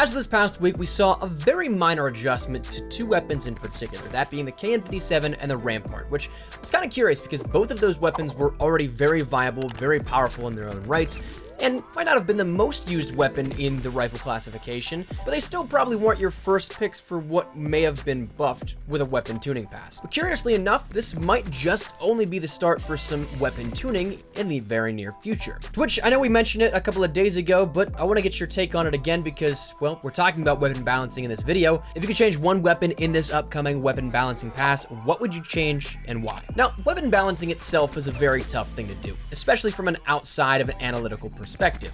As of this past week, we saw a very minor adjustment to two weapons in particular, that being the KN-57 and the Rampart, which I was kind of curious because both of those weapons were already very viable, very powerful in their own rights, and might not have been the most used weapon in the rifle classification, but they still probably weren't your first picks for what may have been buffed with a weapon tuning pass. But curiously enough, this might just only be the start for some weapon tuning in the very near future. To which I know we mentioned it a couple of days ago, but I want to get your take on it again because, well, we're talking about weapon balancing in this video. If you could change one weapon in this upcoming weapon balancing pass, what would you change and why? Now, weapon balancing itself is a very tough thing to do, especially from an outside of an analytical perspective.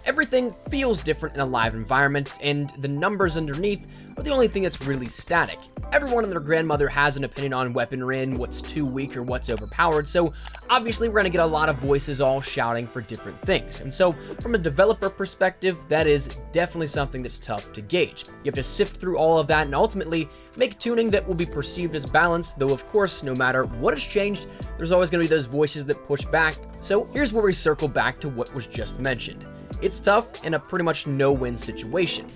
Everything feels different in a live environment, and the numbers underneath are the only thing that's really static. Everyone and their grandmother has an opinion on weaponry and what's too weak or what's overpowered, so obviously we're going to get a lot of voices all shouting for different things. And so from a developer perspective, that is definitely something that's tough to gauge. You have to sift through all of that and ultimately make tuning that will be perceived as balanced, though of course, no matter what has changed, there's always going to be those voices that push back. So here's where we circle back to what was just mentioned. It's tough in a pretty much no-win situation.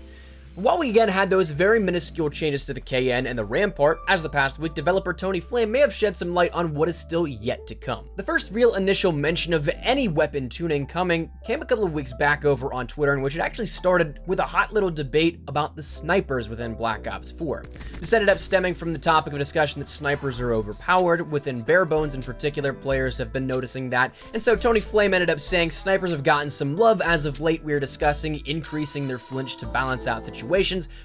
While we again had those very minuscule changes to the KN and the Rampart, as of the past week, developer Tony Flame may have shed some light on what is still yet to come. The first real initial mention of any weapon tuning coming came a couple of weeks back over on Twitter, in which it actually started with a hot little debate about the snipers within Black Ops 4. This ended up stemming from the topic of discussion that snipers are overpowered. Within Barebones in particular, players have been noticing that, and so Tony Flame ended up saying snipers have gotten some love as of late. We are discussing increasing their flinch to balance out situations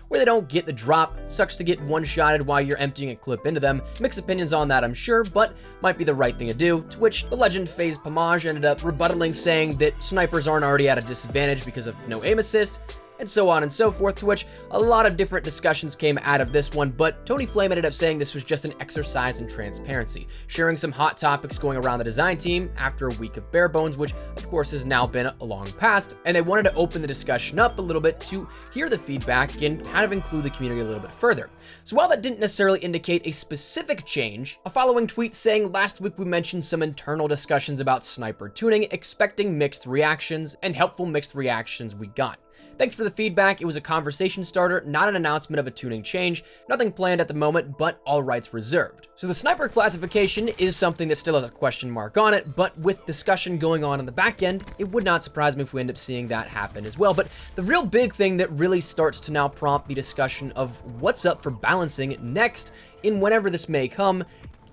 where they don't get the drop. Sucks to get one-shotted while you're emptying a clip into them. Mixed opinions on that, I'm sure, but might be the right thing to do, to which the legend FaZe Pomage ended up rebuttaling, saying that snipers aren't already at a disadvantage because of no aim assist, and so on and so forth, to which a lot of different discussions came out of this one, but Tony Flame ended up saying this was just an exercise in transparency, sharing some hot topics going around the design team after a week of Barebones, which of course has now been a long past, and they wanted to open the discussion up a little bit to hear the feedback and kind of include the community a little bit further. So while that didn't necessarily indicate a specific change, a following tweet saying, last week we mentioned some internal discussions about sniper tuning, expecting mixed reactions, and helpful mixed reactions we got. Thanks for the feedback. It was a conversation starter, not an announcement of a tuning change. Nothing planned at the moment, but all rights reserved. So the sniper classification is something that still has a question mark on it, but with discussion going on in the back end, it would not surprise me if we end up seeing that happen as well. But the real big thing that really starts to now prompt the discussion of what's up for balancing next in whenever this may come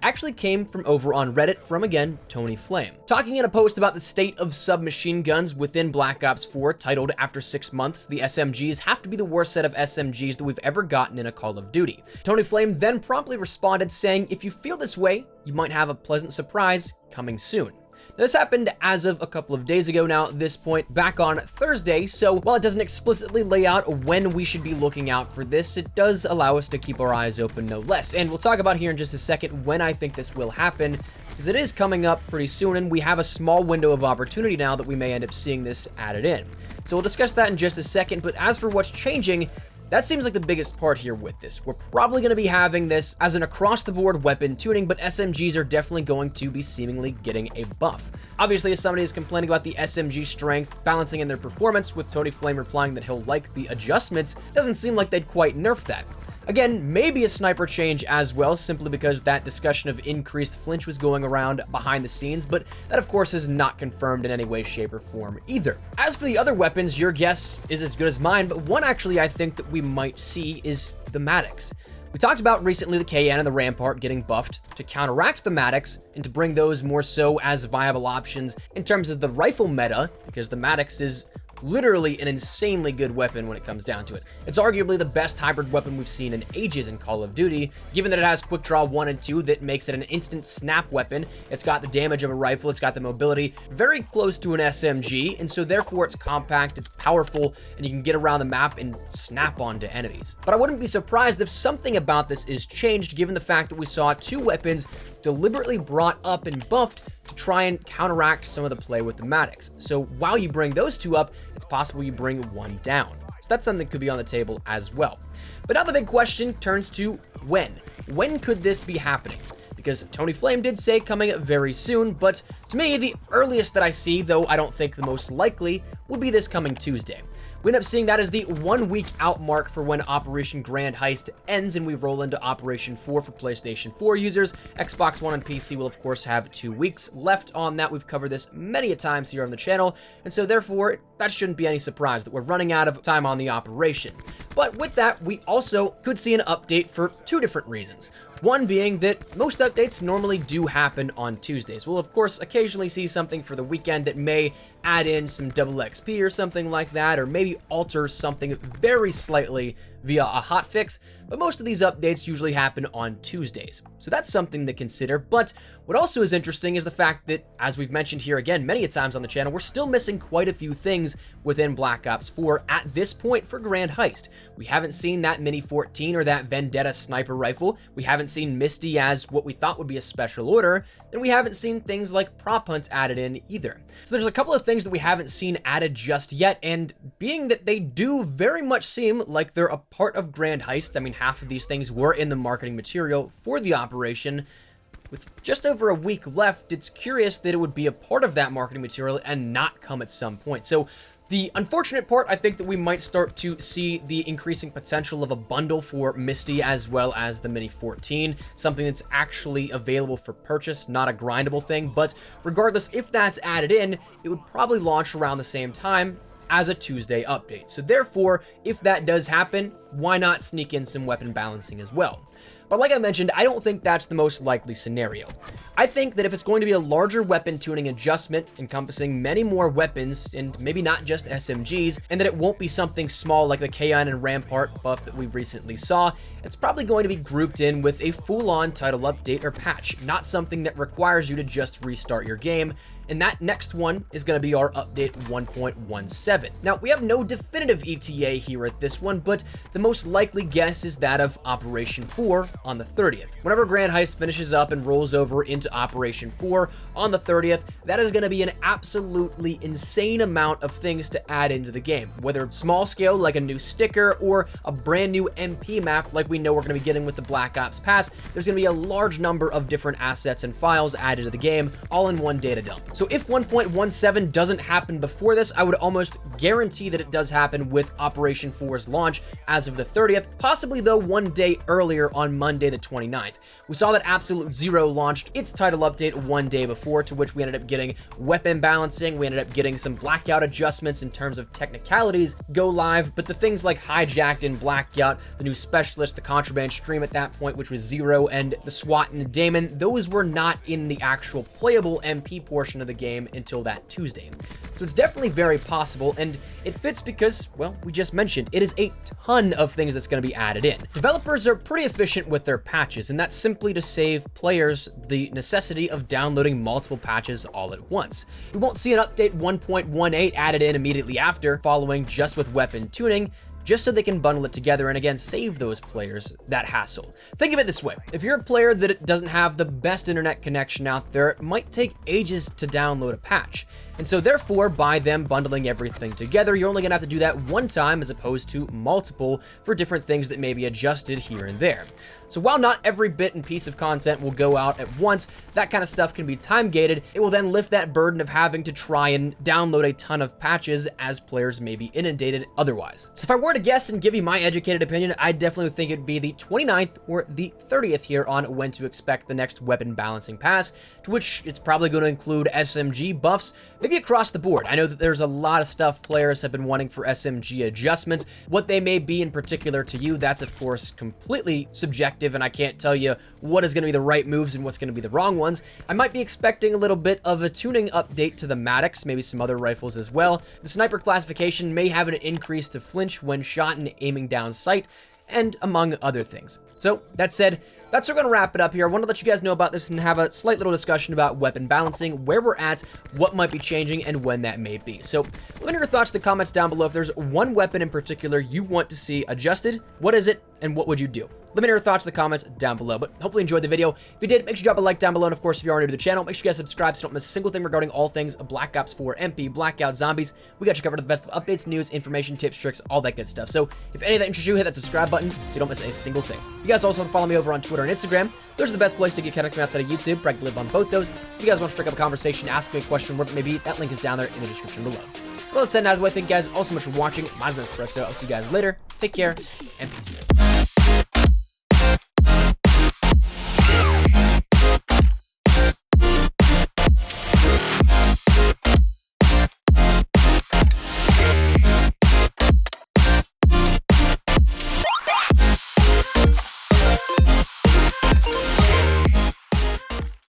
actually came from over on Reddit from, again, Tony Flame. Talking in a post about the state of submachine guns within Black Ops 4 titled, "After 6 months, the SMGs have to be the worst set of SMGs that we've ever gotten in a Call of Duty." Tony Flame then promptly responded saying, "If you feel this way, you might have a pleasant surprise coming soon." Now, this happened as of a couple of days ago now at this point, back on Thursday, so while it doesn't explicitly lay out when we should be looking out for this, it does allow us to keep our eyes open no less. And we'll talk about here in just a second when I think this will happen, because it is coming up pretty soon, and we have a small window of opportunity now that we may end up seeing this added in. So we'll discuss that in just a second, but as for what's changing, that seems like the biggest part here with this. We're probably going to be having this as an across-the-board weapon tuning, but SMGs are definitely going to be seemingly getting a buff. Obviously, as somebody is complaining about the SMG strength balancing in their performance, with Tony Flame replying that he'll like the adjustments, doesn't seem like they'd quite nerf that. Again, maybe a sniper change as well, simply because that discussion of increased flinch was going around behind the scenes, but that of course is not confirmed in any way, shape, or form either. As for the other weapons, your guess is as good as mine, but one actually I think that we might see is the Maddox. We talked about recently the KN and the Rampart getting buffed to counteract the Maddox and to bring those more so as viable options in terms of the rifle meta, because the Maddox is literally an insanely good weapon when it comes down to it. It's arguably the best hybrid weapon we've seen in ages in Call of Duty, given that it has quick draw 1 and 2 that makes it an instant snap weapon. It's got the damage of a rifle, it's got the mobility, very close to an SMG, and so therefore it's compact, it's powerful, and you can get around the map and snap onto enemies. But I wouldn't be surprised if something about this is changed, given the fact that we saw two weapons deliberately brought up and buffed to try and counteract some of the play with the Maddox. So while you bring those two up, it's possible you bring one down. So that's something that could be on the table as well. But now the big question turns to when. When could this be happening? Because Tony Flame did say coming very soon, but to me, the earliest that I see, though I don't think the most likely, would be this coming Tuesday. We end up seeing that as the 1 week out mark for when Operation Grand Heist ends, and we roll into Operation 4 for PlayStation 4 users. Xbox One and PC will, of course, have 2 weeks left on that. We've covered this many a times here on the channel, and so therefore, that shouldn't be any surprise that we're running out of time on the operation. But with that, we also could see an update for 2 different reasons. One being that most updates normally do happen on Tuesdays. We'll, of course, occasionally see something for the weekend that may add in some double XP or something like that, or maybe alter something very slightly via a hotfix, but most of these updates usually happen on Tuesdays. So that's something to consider. But what also is interesting is the fact that, as we've mentioned here again many times on the channel, we're still missing quite a few things within Black Ops 4 at this point for Grand Heist. We haven't seen that Mini 14 or that Vendetta sniper rifle. We haven't seen Misty as what we thought would be a special order, and we haven't seen things like prop hunts added in either. So there's a couple of things that we haven't seen added just yet, and being that they do very much seem like they're a part of Grand Heist, I mean, half of these things were in the marketing material for the operation. With just over a week left, it's curious that it would be a part of that marketing material and not come at some point. So the unfortunate part, I think that we might start to see the increasing potential of a bundle for Misty as well as the Mini 14, something that's actually available for purchase, not a grindable thing. But regardless, if that's added in, it would probably launch around the same time as a Tuesday update. So therefore, if that does happen, why not sneak in some weapon balancing as well? But like I mentioned, I don't think that's the most likely scenario. I think that if it's going to be a larger weapon tuning adjustment encompassing many more weapons and maybe not just SMGs, and that it won't be something small like the K9 and Rampart buff that we recently saw, it's probably going to be grouped in with a full-on title update or patch, not something that requires you to just restart your game. And that next one is going to be our update 1.17. Now, we have no definitive ETA here at this one, but the most likely guess is that of Operation 4 on the 30th. Whenever Grand Heist finishes up and rolls over into Operation 4 on the 30th, that is going to be an absolutely insane amount of things to add into the game, whether small scale like a new sticker or a brand new MP map like we know we're going to be getting with the Black Ops Pass. There's going to be a large number of different assets and files added to the game all in one data dump. So if 1.17 doesn't happen before this, I would almost guarantee that it does happen with Operation 4's launch as of the 30th, possibly though 1 day earlier on Monday the 29th. We saw that Absolute Zero launched its title update 1 day before, to which we ended up getting weapon balancing, we ended up getting some blackout adjustments in terms of technicalities go live, but the things like Hijacked and Blackout, the new specialist, the contraband stream at that point, which was Zero, and the SWAT and the Damon, those were not in the actual playable MP portion of the game until that Tuesday. So it's definitely very possible, and it fits because, well, we just mentioned, it is a ton of things that's going to be added in. Developers are pretty efficient with their patches, and that's simply to save players the necessity of downloading multiple patches all at once. We won't see an update 1.18 added in immediately after, following just with weapon tuning, just so they can bundle it together and again save those players that hassle. Think of it this way: if you're a player that doesn't have the best internet connection out there, it might take ages to download a patch. And so therefore, by them bundling everything together, you're only gonna have to do that one time as opposed to multiple for different things that may be adjusted here and there. So while not every bit and piece of content will go out at once, that kind of stuff can be time gated. It will then lift that burden of having to try and download a ton of patches as players may be inundated otherwise. So if I were to guess and give you my educated opinion, I definitely would think it'd be the 29th or the 30th here on when to expect the next weapon balancing pass, to which it's probably going to include SMG buffs, maybe across the board. I know that there's a lot of stuff players have been wanting for SMG adjustments. What they may be in particular to you, that's of course completely subjective, and I can't tell you what is going to be the right moves and what's going to be the wrong ones. I might be expecting a little bit of a tuning update to the Maddox, maybe some other rifles as well. The sniper classification may have an increase to flinch when shot and aiming down sight, and among other things. So that said, that's going to wrap it up here. I want to let you guys know about this and have a slight little discussion about weapon balancing, where we're at, what might be changing, and when that may be. So let me know your thoughts in the comments down below. If there's one weapon in particular you want to see adjusted, what is it, and what would you do? Let me know your thoughts in the comments down below, but hopefully you enjoyed the video. If you did, make sure you drop a like down below, and of course, if you are new to the channel, make sure you guys subscribe so you don't miss a single thing regarding all things Black Ops 4, MP, Blackout, Zombies. We got you covered with the best of updates, news, information, tips, tricks, all that good stuff. So if any of that interests you, hit that subscribe button so you don't miss a single thing. You guys also want to follow me over on Twitter and Instagram. Those are the best places to get connected outside of YouTube. Practically live on both those. So if you guys want to strike up a conversation, ask me a question, whatever it may be, that link is down there in the description below. Well, that's it. Now, thank you guys all so much for watching. Mine's been Espresso. I'll see you guys later. Take care, and peace.